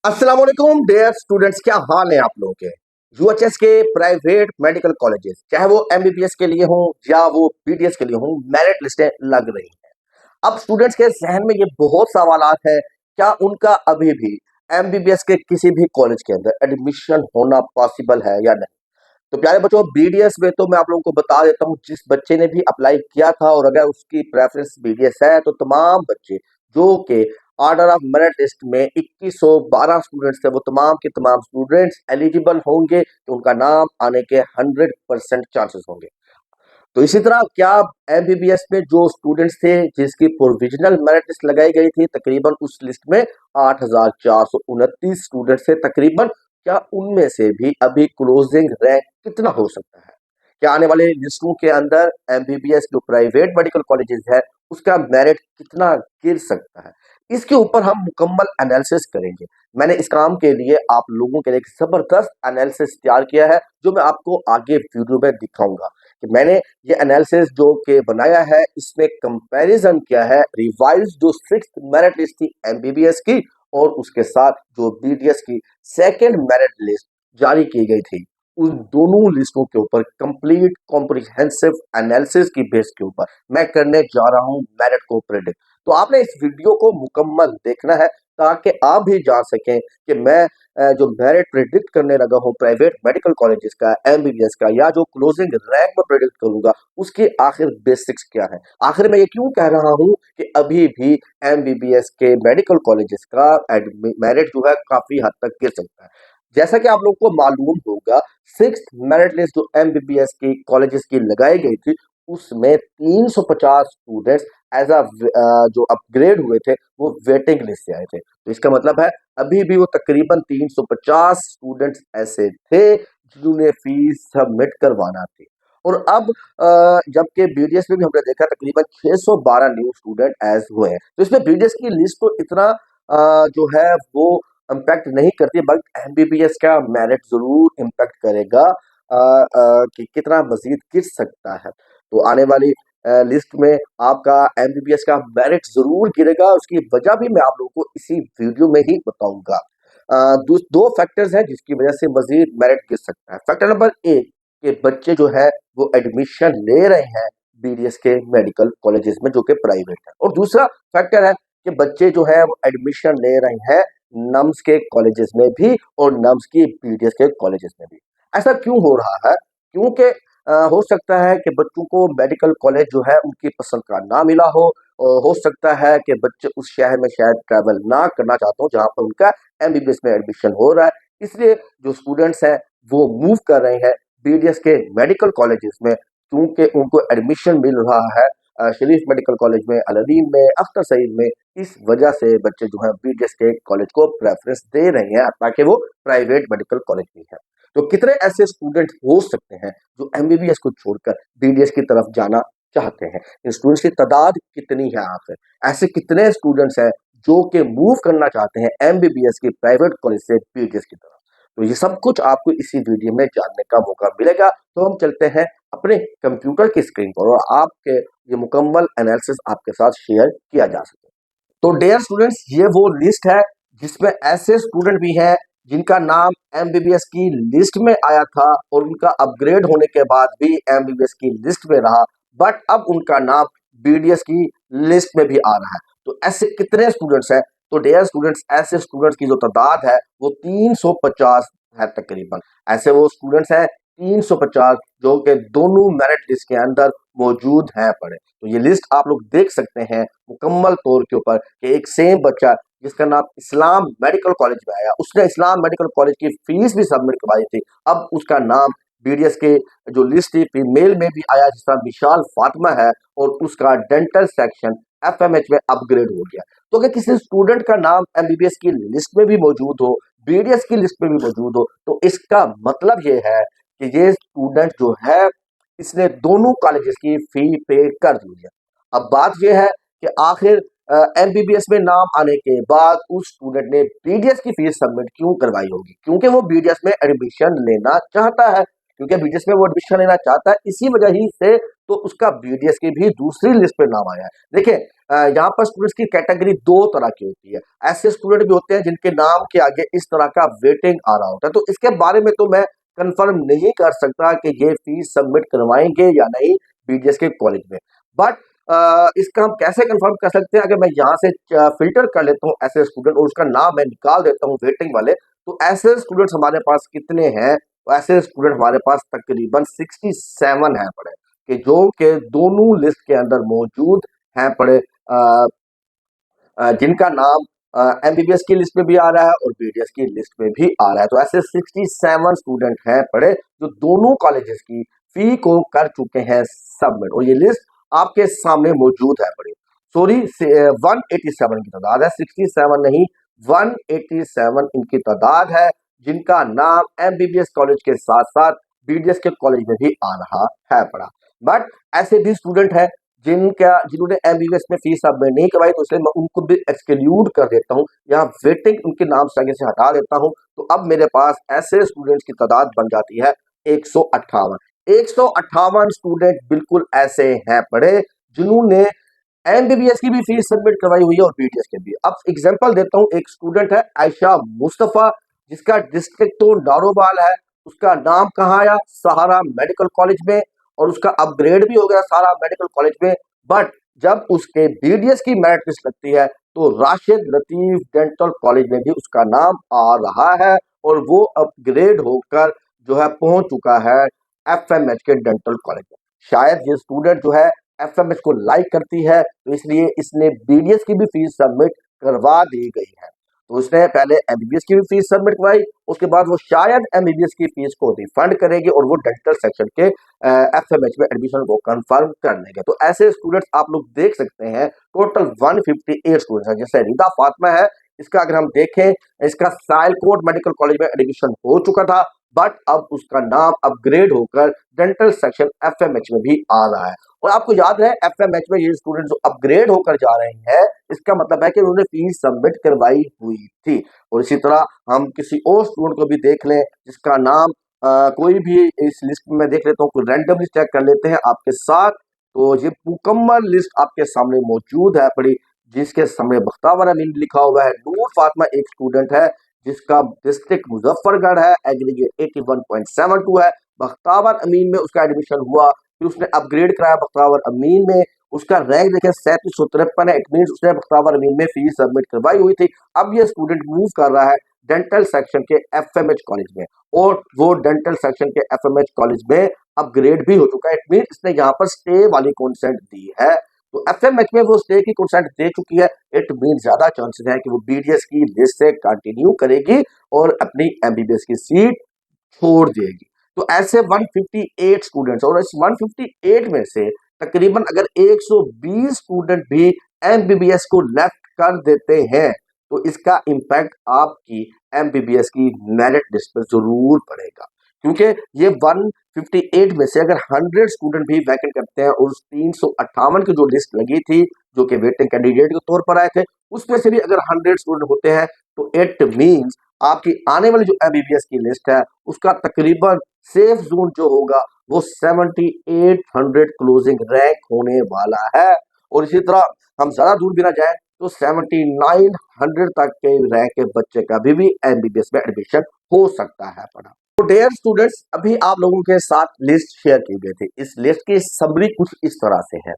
अस्सलाम वालेकुम dear students, क्या हाल है आप लोगों के। यूएचएस के प्राइवेट मेडिकल कॉलेजेस, चाहे वो एमबीबीएस के लिए हों या वो बीडीएस के लिए हों, मेरिट लिस्टें लग रही हैं। अब स्टूडेंट्स के जहन में ये बहुत सवालात है, क्या उनका अभी भी एमबीबीएस के किसी भी कॉलेज के अंदर एडमिशन होना पॉसिबल है या नहीं। तो प्यारे बच्चों, बीडीएस में तो मैं आप लोगों को बता देता हूँ, जिस बच्चे ने भी अप्लाई किया था और अगर उसकी प्रेफरेंस बीडीएस है तो तमाम बच्चे जो कि ऑर्डर ऑफ मेरिट लिस्ट में 2112 स्टूडेंट्स थे, वो तमाम के तमाम स्टूडेंट्स एलिजिबल होंगे, तो उनका नाम आने के 100% चांसेस होंगे। तो इसी तरह क्या एमबीबीएस में जो स्टूडेंट्स थे जिसकी प्रोविजनल मेरिट लिस्ट लगाई गई थी, तकरीबन उस लिस्ट में 8429 स्टूडेंट्स थे तकरीबन, क्या उनमें से भी अभी क्लोजिंग रैंक कितना हो सकता है? क्या आने वाले लिस्टों के अंदर एमबीबीएस जो प्राइवेट मेडिकल कॉलेजेस है उसका मेरिट कितना गिर सकता है? इसके ऊपर हम मुकम्मल एनालिसिस करेंगे। मैंने इस काम के लिए आप लोगों के लिए एक जबरदस्त एनालिसिस तैयार किया है, जो मैं आपको आगे वीडियो में दिखाऊंगा कि मैंने ये एनालिसिस जो कि बनाया है, इसमें कंपैरिजन किया है रिवाइज जो सिक्स्थ मेरिट लिस्ट थी एमबीबीएस की और उसके साथ जो बीडीएस की सेकंड मेरिट लिस्ट जारी की गई थी, उन दोनों लिस्टों के ऊपर कंप्लीट कॉम्प्रिहेंसिव एनालिसिस की बेस के ऊपर मैं करने जा रहा हूं मेरिट को प्रेडिक्ट। तो आपने इस वीडियो को मुकम्मल देखना है ताकि आप भी जान सकें कि मैं जो मेरिट प्रिडिक्ट करने लगा हूँ प्राइवेट मेडिकल कॉलेजेस का, एमबीबीएस का, या जो क्लोजिंग रैंक में प्रिडिक्ट करूंगा उसके आखिर बेसिक्स क्या है। आखिर मैं ये क्यों कह रहा हूँ कि अभी भी एमबीबीएस के मेडिकल कॉलेजेस का मेरिट जो है काफी हद तक गिर सकता है। जैसा कि आप लोग को मालूम होगा, सिक्स्थ मेरिट लिस्ट जो एमबीबीएस की कॉलेजेस की लगाई गई थी, उसमें 350 स्टूडेंट्स एज अ जो अपग्रेड हुए थे वो वेटिंग लिस्ट से आए थे। तो इसका मतलब है अभी भी वो तकरीबन 350 स्टूडेंट्स ऐसे थे जिन्होंने फीस सबमिट करवाना थी। और अब जबकि बीडीएस में भी हमने देखा तकरीबन 612 न्यू स्टूडेंट एज हुए हैं, तो इसमें बीडीएस की लिस्ट तो इतना जो है वो इम्पैक्ट नहीं करती, बट एमबीबीएस का मेरिट जरूर इम्पैक्ट करेगा कि कितना मजीद गिर सकता है। तो आने वाली लिस्ट में आपका एमबीबीएस का मेरिट जरूर गिरेगा, उसकी वजह भी मैं आप लोगों को इसी वीडियो में ही बताऊंगा। दो फैक्टर्स हैं जिसकी वजह से मजीद मेरिट गिर सकता है। फैक्टर नंबर एक, कि बच्चे जो है वो एडमिशन ले रहे हैं बीडीएस के मेडिकल कॉलेजेस में जो कि प्राइवेट है, और दूसरा फैक्टर है कि बच्चे जो है वो एडमिशन ले रहे हैं नम्स के कॉलेजेस में भी और नम्स की बीडीएस के कॉलेजेस में भी। ऐसा क्यों हो रहा है? क्योंकि हो सकता है कि बच्चों को मेडिकल कॉलेज जो है उनकी पसंद का ना मिला हो सकता है कि बच्चे उस शहर में शायद ट्रैवल ना करना चाहते हो जहां पर उनका एमबीबीएस में एडमिशन हो रहा है, इसलिए जो स्टूडेंट्स हैं वो मूव कर रहे हैं बीडीएस के मेडिकल कॉलेजेस में, क्योंकि उनको एडमिशन मिल रहा है शरीफ मेडिकल कॉलेज में, अलादीन में, अख्तर सईद में। इस वजह से बच्चे जो है बीडीएस के कॉलेज को प्रेफरेंस दे रहे हैं ताकि वो प्राइवेट मेडिकल कॉलेज भी है। तो कितने ऐसे स्टूडेंट हो सकते हैं जो एमबीबीएस को छोड़कर बीडीएस की तरफ जाना चाहते हैं? इन स्टूडेंट्स की तादाद कितनी है आखिर? ऐसे कितने स्टूडेंट्स हैं जो कि मूव करना चाहते हैं एमबीबीएस की प्राइवेट कॉलेज से बीडीएस की तरफ? तो ये सब कुछ आपको इसी वीडियो में जानने का मौका मिलेगा। तो हम चलते हैं अपने कंप्यूटर की स्क्रीन पर और आपके ये मुकम्मल एनालिसिस आपके साथ शेयर किया जा सके। तो डियर स्टूडेंट्स, ये वो लिस्ट है जिसमें ऐसे स्टूडेंट भी हैं जिनका नाम एमबीबीएस की लिस्ट में आया था और उनका अपग्रेड होने के बाद भी एमबीबीएस की लिस्ट में रहा, बट अब उनका नाम बीडीएस की लिस्ट में भी आ रहा है। तो ऐसे कितने स्टूडेंट्स हैं? तो डियर स्टूडेंट्स, ऐसे स्टूडेंट्स की जो तादाद है वो 350 है तकरीबन। ऐसे वो स्टूडेंट्स हैं 350 जो कि दोनों मेरिट लिस्ट के अंदर मौजूद हैं पड़े। तो ये लिस्ट आप लोग देख सकते हैं मुकम्मल तौर के ऊपर कि एक सेम बच्चा जिसका नाम इस्लाम मेडिकल कॉलेज में आया, उसने इस्लाम मेडिकल कॉलेज की फीस भी सबमिट करवाई थी, अब उसका नाम बीडीएस के जो लिस्ट थी फीमेल में भी आया, जिसका विशाल फातिमा है, और उसका डेंटल सेक्शन एफएमएच में अपग्रेड हो गया। तो अगर किसी स्टूडेंट का नाम एमबीबीएस की लिस्ट में भी मौजूद हो, बीडीएस की लिस्ट में भी मौजूद हो, तो इसका मतलब ये है कि ये स्टूडेंट जो है इसने दोनों कॉलेजेस की फी पे कर दी है। अब बात यह है कि आखिर एमबीबीएस में नाम आने के बाद उस स्टूडेंट ने बीडीएस की फीस सबमिट क्यों करवाई होगी? क्योंकि वो बीडीएस में एडमिशन लेना चाहता है, क्योंकि बीडीएस में वो एडमिशन लेना चाहता है, इसी वजह ही से तो उसका बीडीएस की भी दूसरी लिस्ट पे नाम आया है। देखिए यहाँ पर स्टूडेंट्स की कैटेगरी दो तरह की होती है। ऐसे स्टूडेंट भी होते हैं जिनके नाम के आगे इस तरह का वेटिंग आ रहा होता है, तो इसके बारे में तो मैं कंफर्म नहीं कर सकता कि ये फीस सबमिट करवाएंगे या नहीं बीडीएस के कॉलेज में। बट इसका हम कैसे कंफर्म कर सकते हैं, अगर मैं यहाँ से फिल्टर कर लेता हूँ ऐसे स्टूडेंट और उसका नाम मैं निकाल देता हूँ वेटिंग वाले, तो ऐसे स्टूडेंट्स हमारे पास कितने हैं? तो ऐसे स्टूडेंट हमारे पास तकरीबन 67 हैं पड़े, कि जो के दोनों लिस्ट के अंदर मौजूद हैं पड़े, जिनका नाम एमबीबीएस की लिस्ट में भी आ रहा है और बीडीएस की लिस्ट में भी आ रहा है। तो ऐसे 67 स्टूडेंट हैं पड़े जो दोनों कॉलेजेस की फी को कर चुके हैं सबमिट, और ये लिस्ट आपके सामने मौजूद है पड़ी। सॉरी 187 की तादाद है, 67 नहीं, 187 इनकी तादाद है जिनका नाम एमबीबीएस कॉलेज के साथ साथ बीडीएस के कॉलेज में भी आ रहा है पड़ा। बट ऐसे भी स्टूडेंट है जिन्होंने एमबीबीएस में फीस सबमिट नहीं करवाई, तो इसलिए मैं उनको भी एक्सक्लूड कर देता हूँ, यहाँ वेटिंग उनके नाम से आगे से हटा देता हूँ। तो अब मेरे पास ऐसे स्टूडेंट्स की तादाद बन जाती है 158। 158 स्टूडेंट बिल्कुल ऐसे हैं पड़े जिन्होंने एमबीबीएस की भी फीस सबमिट करवाई हुई है और बीडीएस के भी। अब एग्जांपल देता हूं, एक स्टूडेंट है आयशा मुस्तफा, जिसका डिस्ट्रिक्ट तो नारोवाल है, उसका नाम कहाँ आया? सहारा मेडिकल कॉलेज में, और उसका अपग्रेड भी हो गया सहारा मेडिकल कॉलेज में। बट जब उसके बीडीएस की मेरिट लिस्ट लगती है तो राशिद लतीफ डेंटल कॉलेज में भी उसका नाम आ रहा है, और वो अपग्रेड होकर जो है पहुंच चुका है एफएमएच के डेंटल कॉलेज में। शायद ये स्टूडेंट जो है एफएमएच को लाइक करती है, तो इसलिए इसने बीडीएस की भी फीस सबमिट करवा दी गई है। तो उसने पहले एमबीबीएस की भी फीस सबमिट करवाई, उसके बाद वो शायद एमबीबीएस की फीस को रिफंड करेगी और वो डेंटल सेक्शन के एफएमएच में एडमिशन को कंफर्म कर लेंगे। तो ऐसे स्टूडेंट्स आप लोग देख सकते हैं, टोटल 158 स्टूडेंट्स हैं। जैसे रिदा फातिमा है, इसका अगर हम देखें, इसका साइलकोट मेडिकल कॉलेज में एडमिशन हो चुका था, बट अब उसका नाम अपग्रेड होकर डेंटल सेक्शन एफएमएच में भी आ रहा है। और आपको याद है एफएमएच में ये स्टूडेंट जो अपग्रेड होकर जा रहे हैं, इसका मतलब है कि उन्होंने फीस सबमिट करवाई हुई थी। और इसी तरह हम किसी और स्टूडेंट को भी देख लें जिसका नाम कोई भी इस लिस्ट में देख लेता हूँ, रैंडमली चेक कर लेते हैं आपके साथ। तो ये मुकम्मल लिस्ट आपके सामने मौजूद है पड़ी, जिसके सामने बख्तावर अमीन लिखा हुआ है। नूर फातिमा एक स्टूडेंट है जिसका डिस्ट्रिक्ट मुजफ्फरगढ़ है, एग्रीगेट 81.72 है। बख्तावर अमीन में उसका एडमिशन हुआ, फिर उसने अपग्रेड कराया बख्तावर अमीन में, उसका रैंक देखें 3753 है। इट मीन उसने बख्तावर अमीन में फीस सबमिट करवाई हुई थी। अब ये स्टूडेंट मूव कर रहा है डेंटल सेक्शन के एफएमएच कॉलेज में, और वो डेंटल सेक्शन के एफएमएच कॉलेज में अपग्रेड भी हो चुका है। इट मीन इसने यहाँ पर स्टे वाली कॉन्सेंट दी है, तो एफएमएच में वो स्टे की कॉन्सेंट दे चुकी है। इट मीन ज्यादा चांसेस है कि वो बीडीएस की लिस्ट से कंटिन्यू करेगी और अपनी एमबीबीएस की सीट छोड़ देगी। तो ऐसे 158 स्टूडेंट्स, और इस 158 में से तकरीबन अगर 120 स्टूडेंट भी एमबीबीएस को लेफ्ट कर देते हैं, तो इसका इम्पैक्ट आपकी एमबीबीएस की मेरिट लिस्ट पर जरूर पड़ेगा। क्योंकि ये 158 में से अगर 100 स्टूडेंट भी वैकेंट करते हैं, और उस 358 की जो लिस्ट लगी थी जो कि वेटिंग कैंडिडेट के तौर पर आए थे, उसमें से भी अगर 100 स्टूडेंट होते हैं, तो इट मींस आपकी आने वाली जो एमबीबीएस की लिस्ट है उसका तकरीबन सेफ जोन जो होगा वो 7800 क्लोजिंग रैंक होने वाला है। और इसी तरह हम ज्यादा दूर भी ना जाए तो 7900 तक के रैंक के बच्चे का भी एमबीबीएस में एडमिशन हो सकता है पड़ा। तो डियर स्टूडेंट्स, अभी आप लोगों के साथ लिस्ट शेयर की गई थी। इस लिस्ट की समरी कुछ इस तरह से है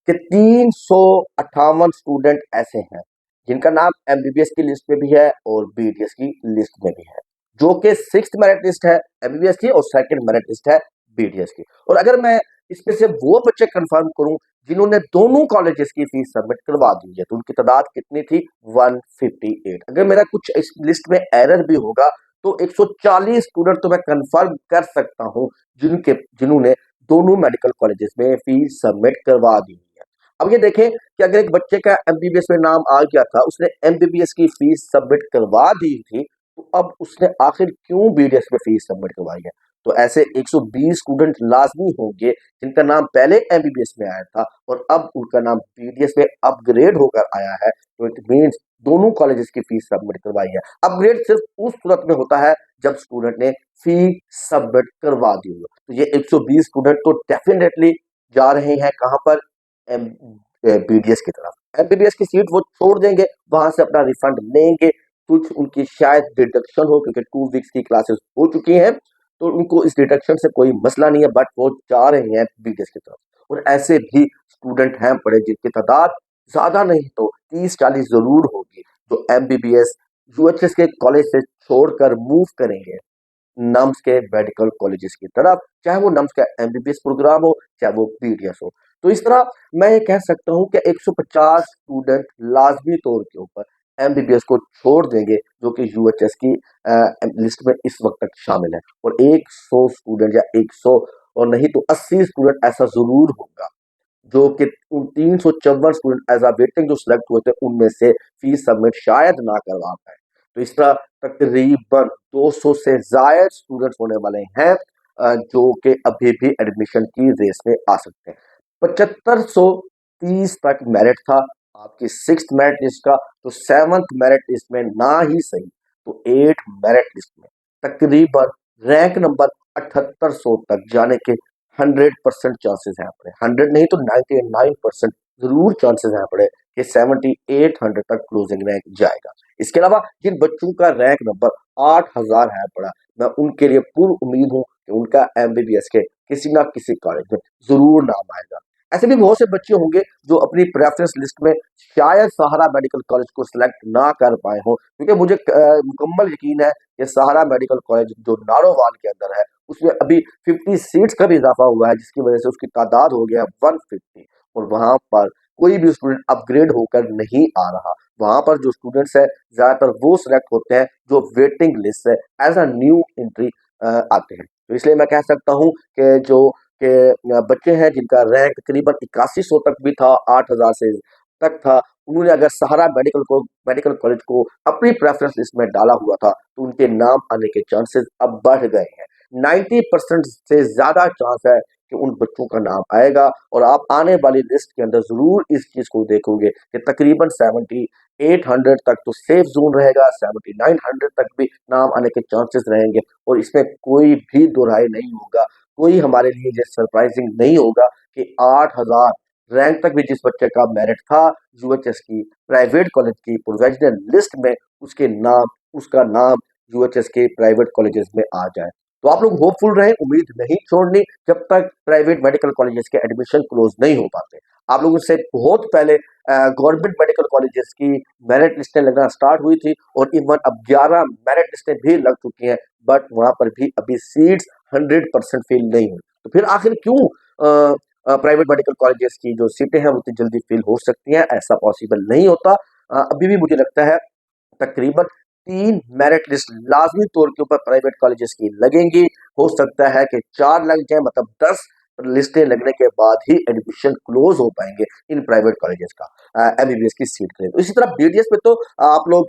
कि 358 स्टूडेंट ऐसे हैं जिनका नाम एमबीबीएस की लिस्ट में भी है और बीडीएस की लिस्ट में भी है, जो कि 6th मेरिट लिस्ट है एमबीबीएस की और 2nd मेरिट लिस्ट है बीडीएस की। और अगर मैं इसमें से वो बच्चे कंफर्म करूं जिन्होंने दोनों कॉलेजेस की फीस सबमिट करवा दी है, तो उनकी तादाद कितनी थी? 158। अगर मेरा कुछ इस लिस्ट में एरर भी होगा तो 140 स्टूडेंट तो मैं कंफर्म कर सकता हूं जिन्होंने दोनों मेडिकल कॉलेजेस में फीस सबमिट करवा दी है। अब ये देखें कि अगर एक बच्चे का एमबीबीएस में नाम आ गया था, उसने एमबीबीएस की फीस सबमिट करवा दी थी, तो अब उसने आखिर क्यों बीडीएस में फीस सबमिट करवाई है? तो ऐसे 120 स्टूडेंट लाजमी होंगे जिनका नाम पहले एमबीबीएस में आया था और अब उनका नाम बीडीएस में अपग्रेड होकर आया है। तो इट मींस दोनों कॉलेजेस की फीस सबमिट करवाई है। अपग्रेड सिर्फ उस सूरत में होता है जब स्टूडेंट ने फी सबमिट करवा दी हो। तो ये 120 स्टूडेंट तो डेफिनेटली जा रहे हैं कहाँ पर, बीडीएस की तरफ। एमबीबीएस की सीट वो छोड़ देंगे, वहां से अपना रिफंड लेंगे। कुछ उनकी शायद डिडक्शन हो, क्योंकि 2 वीक्स की क्लासेस हो चुकी हैं, तो उनको इस डिडक्शन से कोई मसला नहीं है, बट वो जा रहे हैं बीडीएस की तरफ। और ऐसे भी स्टूडेंट हैं पढ़े जिनकी तादाद ज्यादा नहीं तो 30-40 जरूर होगी, जो एमबीबीएस यूएचएस के कॉलेज से छोड़कर मूव करेंगे नम्स के मेडिकल कॉलेजेस की तरफ, चाहे वो नम्स का एमबीबीएस प्रोग्राम हो, चाहे वो बीडीएस हो। तो इस तरह मैं ये कह सकता हूँ कि 150 स्टूडेंट लाजमी तौर के ऊपर एमबीबीएस को छोड़ देंगे, जो कि यूएचएस की लिस्ट में इस वक्त तक शामिल है। और 100 स्टूडेंट या 100 और नहीं तो 80 स्टूडेंट ऐसा जरूर होगा, जो कि उन 354 स्टूडेंट एज अ वेटिंग जो सिलेक्ट हुए थे, उनमें से फीस सबमिट शायद ना करवा पाए। तो इस तरह तकरीबन 200 से ज्यादा स्टूडेंट्स होने वाले हैं, जो कि अभी भी एडमिशन की रेस में आ सकते हैं। 7530 तक मेरिट था आपकी 6th मेरिट लिस्ट का, तो 7th मेरिट लिस्ट में ना ही सही तो 8th मेरिट लिस्ट में तकरीबन रैंक नंबर 7800 तक जाने के 100% चांसेस हैं पड़े। 100 नहीं तो 99% जरूर चांसेस हैं पड़े कि 7800 तक क्लोजिंग रैंक जाएगा। इसके अलावा जिन बच्चों का रैंक नंबर 8000 है पड़ा, मैं उनके लिए पूरी उम्मीद हूँ कि उनका एमबीबीएस के किसी ना किसी कॉलेज में जरूर नाम आएगा। ऐसे भी बहुत से बच्चे होंगे जो अपनी प्रेफरेंस लिस्ट में शायद सहारा मेडिकल कॉलेज को सिलेक्ट ना कर पाए हो, क्योंकि मुझे मुकम्मल यकीन है कि सहारा मेडिकल कॉलेज जो नारोवाल के अंदर है, उसमें अभी 50 सीट्स का भी इजाफा हुआ है, जिसकी वजह से उसकी तादाद हो गया 150। और वहां पर कोई भी स्टूडेंट अपग्रेड होकर नहीं आ रहा। वहां पर जो स्टूडेंट्स है ज्यादातर वो सिलेक्ट होते हैं जो वेटिंग लिस्ट से एज अ न्यू एंट्री आते हैं। तो इसलिए मैं कह सकता हूँ कि जो के बच्चे हैं जिनका रैंक तकरीबन 8100 तक भी था, 8000 से तक था, उन्होंने अगर सहारा मेडिकल कॉलेज को अपनी प्रेफरेंस लिस्ट में डाला हुआ था, तो उनके नाम आने के चांसेस अब बढ़ गए हैं। 90% से ज्यादा चांस है कि उन बच्चों का नाम आएगा। और आप आने वाली लिस्ट के अंदर जरूर इस चीज को देखोगे कि तकरीबन 7800 तक तो सेफ जोन रहेगा, 7900 तक भी नाम आने के चांसेस रहेंगे। और इसमें कोई भी दो राय नहीं होगा, कोई हमारे लिए ये सरप्राइजिंग नहीं होगा कि 8000 रैंक तक भी जिस बच्चे का मेरिट था यूएचएस की प्राइवेट कॉलेज की प्रोविजनल लिस्ट में, उसका नाम यूएचएस के प्राइवेट कॉलेजेस में आ जाए। तो आप लोग होपफुल रहे, उम्मीद नहीं छोड़नी जब तक प्राइवेट मेडिकल कॉलेजेस के एडमिशन क्लोज नहीं हो पाते। आप लोगों से बहुत पहले गवर्नमेंट मेडिकल कॉलेजेस की मेरिट लिस्टें लगना स्टार्ट हुई थी, और इवन अब 11 मेरिट लिस्टें भी लग चुकी हैं, बट वहां पर भी अभी सीट्स 100% फिल नहीं हुई। तो फिर आखिर क्यों प्राइवेट मेडिकल कॉलेजेस की जो सीटें हैं वो इतनी जल्दी फिल हो सकती हैं? ऐसा पॉसिबल नहीं होता। अभी भी मुझे लगता है तकरीबन 3 मेरिट लिस्ट लाजमी तौर के ऊपर प्राइवेट कॉलेजेस की लगेंगी। हो सकता है कि 4 लग जाए, मतलब 10 लिस्टें लगने के बाद ही एडमिशन क्लोज हो पाएंगे इन प्राइवेट कॉलेजेस का एमबीबीएस की सीट के लिए। तो इसी तरह बीडीएस में तो आप लोग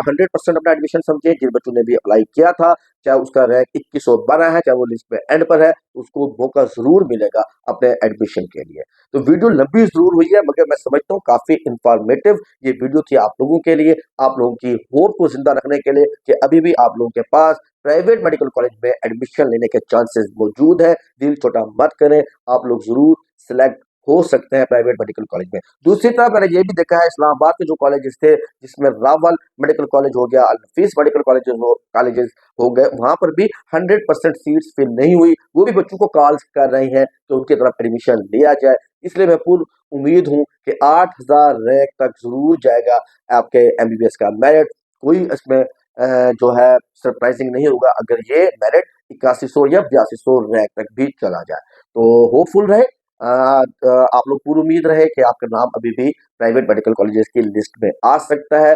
100% अपना एडमिशन समझे। जिन बच्चों ने भी अप्लाई किया था, चाहे उसका रैंक 2100 बना है, चाहे वो लिस्ट में एंड पर है, उसको मौका जरूर मिलेगा अपने एडमिशन के लिए। तो वीडियो लंबी जरूर हुई है, मगर मैं समझता हूँ काफी इंफॉर्मेटिव ये वीडियो थी आप लोगों के लिए, आप लोगों की होप को जिंदा रखने के लिए कि अभी भी आप लोगों के पास प्राइवेट मेडिकल कॉलेज में एडमिशन लेने के चांसेस मौजूद है। दिल छोटा मत करें, आप लोग जरूर सिलेक्ट हो सकते हैं प्राइवेट मेडिकल कॉलेज में। दूसरी तरफ मैंने ये भी देखा है इस्लामाबाद के जो कॉलेजेस थे, जिसमें रावल मेडिकल कॉलेज हो गया, अलफीस मेडिकल कॉलेजेस हो गए, वहां पर भी 100% सीट्स फिल नहीं हुई। वो भी बच्चों को कॉल कर रहे हैं कि उनकी तरफ एडमिशन लिया जाए। इसलिए मैं पूरी उम्मीद हूं कि 8000 रैंक तक जरूर जाएगा आपके एमबीबीएस का मेरिट। कोई इसमें जो है सरप्राइजिंग नहीं होगा अगर ये मेरिट 8100 या 8200 रैंक तक भी चला जाए। तो होपफुल रहे, आप लोग पूरी उम्मीद रहे कि आपका नाम अभी भी प्राइवेट मेडिकल कॉलेजेस की लिस्ट में आ सकता है।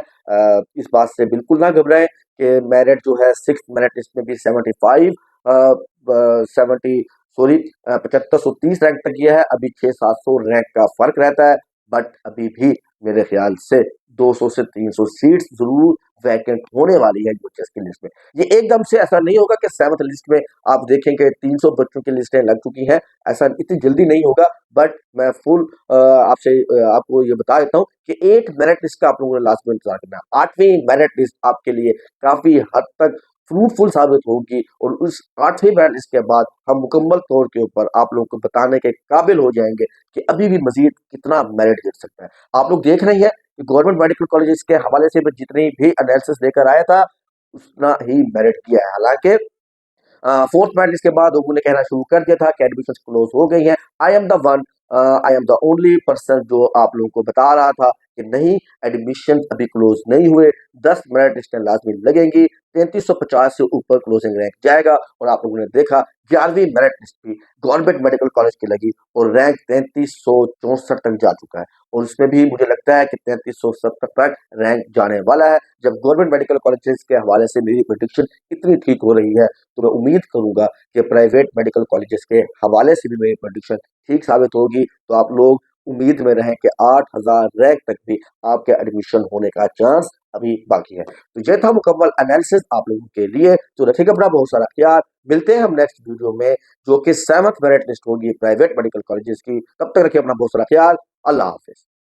इस बात से बिल्कुल ना घबराएं कि मेरिट जो है 6th मेरिट लिस्ट में भी 7530 रैंक तक गया है। अभी 600-700 रैंक का फर्क रहता है, बट अभी भी मेरे ख्याल से 200 से 300 सीट्स जरूर वैकेंट होने वाली है यूएचएस की लिस्ट में। ये एकदम से ऐसा नहीं होगा कि 7th लिस्ट में आप देखेंगे 300 बच्चों की लिस्टें लग चुकी हैं, ऐसा इतनी जल्दी नहीं होगा। बट मैं फुल आपको ये बता देता हूँ कि 8 मेरिट लिस्ट का आप लोगों ने लास्ट में इंतजार करना है। 8वीं मेरिट लिस्ट आपके लिए काफी हद तक फ्रूटफुल साबित होगी और उस 8वीं मेरिट लिस्ट के बाद हम मुकम्मल तौर के ऊपर आप लोगों को बताने के काबिल हो जाएंगे कि अभी भी मजीद कितना मेरिट गिर सकता है। आप लोग देख रहे हैं कि गवर्नमेंट मेडिकल कॉलेजेस के हवाले से मैं जितनी भी एनालिसिस लेकर आया था उतना ही मेरिट किया है। हालांकि फोर्थ मेरिट लिस्ट के बाद लोगों ने कहना शुरू कर दिया था कि एडमिशन क्लोज हो गई हैं। I am the one, I am the only person जो आप लोगों को बता रहा था कि नहीं, एडमिशन अभी क्लोज नहीं हुए, 10 मेरिट लिस्टें लाजमी लगेंगी, 3350 से ऊपर क्लोजिंग रैंक जाएगा। और आप लोगों ने देखा 11वीं मेरिट लिस्ट भी गवर्नमेंट मेडिकल कॉलेज की लगी और रैंक 3364 तक जा चुका है। और उसमें भी मुझे लगता है कि 3370 तक रैंक जाने वाला है। जब गवर्नमेंट मेडिकल कॉलेजेस के हवाले से मेरी प्रेडिक्शन इतनी ठीक हो रही है तो मैं उम्मीद करूंगा कि प्राइवेट मेडिकल कॉलेजेस के हवाले से भी मेरी प्रेडिक्शन ठीक साबित होगी। तो आप लोग उम्मीद में रहें कि 8000 रैंक तक भी आपके एडमिशन होने का चांस अभी बाकी है। तो ये था मुकम्मल एनालिसिस आप लोगों के लिए। तो रखिएगा अपना बहुत सारा ख्याल। मिलते हैं हम नेक्स्ट वीडियो में जो कि 7th मेरिट लिस्ट होगी प्राइवेट मेडिकल कॉलेजेस की। तब तक रखिए अपना बहुत सारा ख्याल। अल्लाह हाफिज।